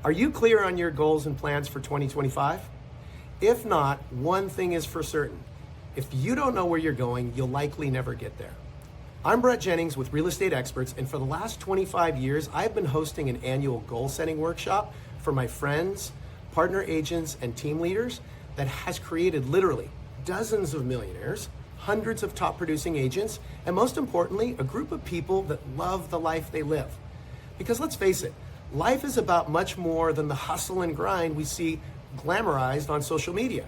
Are you clear on your goals and plans for 2025? If not, one thing is for certain. If you don't know where you're going, you'll likely never get there. I'm Brett Jennings with Real Estate Experts, and for the last 25 years, I've been hosting an annual goal-setting workshop for my friends, partner agents, and team leaders that has created literally dozens of millionaires, hundreds of top-producing agents, and most importantly, a group of people that love the life they live. Because let's face it, life is about much more than the hustle and grind we see glamorized on social media.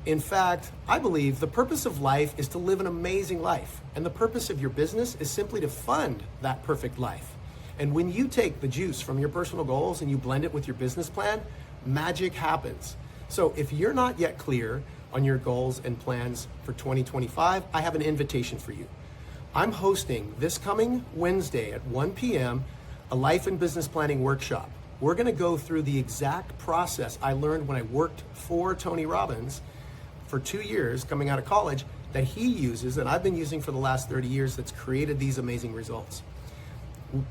In fact, I believe the purpose of life is to live an amazing life, and the purpose of your business is simply to fund that perfect life. And when you take the juice from your personal goals and you blend it with your business plan, magic happens. So if you're not yet clear on your goals and plans for 2025, I have an invitation for you. I'm hosting this coming Wednesday at 1 p.m. a life and business planning workshop. We're going to go through the exact process I learned when I worked for Tony Robbins for 2 years coming out of college that he uses and I've been using for the last 30 years that's created these amazing results.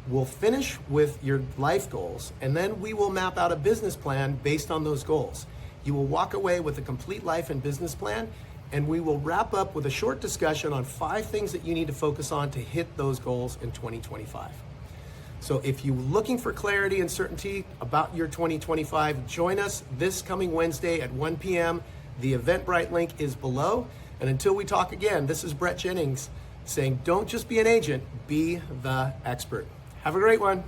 We'll finish with your life goals, and then we will map out a business plan based on those goals. You will walk away with a complete life and business plan, and we will wrap up with a short discussion on 5 things that you need to focus on to hit those goals in 2025. So if you're looking for clarity and certainty about your 2025, join us this coming Wednesday at 1 p.m. The Eventbrite link is below. And until we talk again, this is Brett Jennings saying, don't just be an agent, be the expert. Have a great one.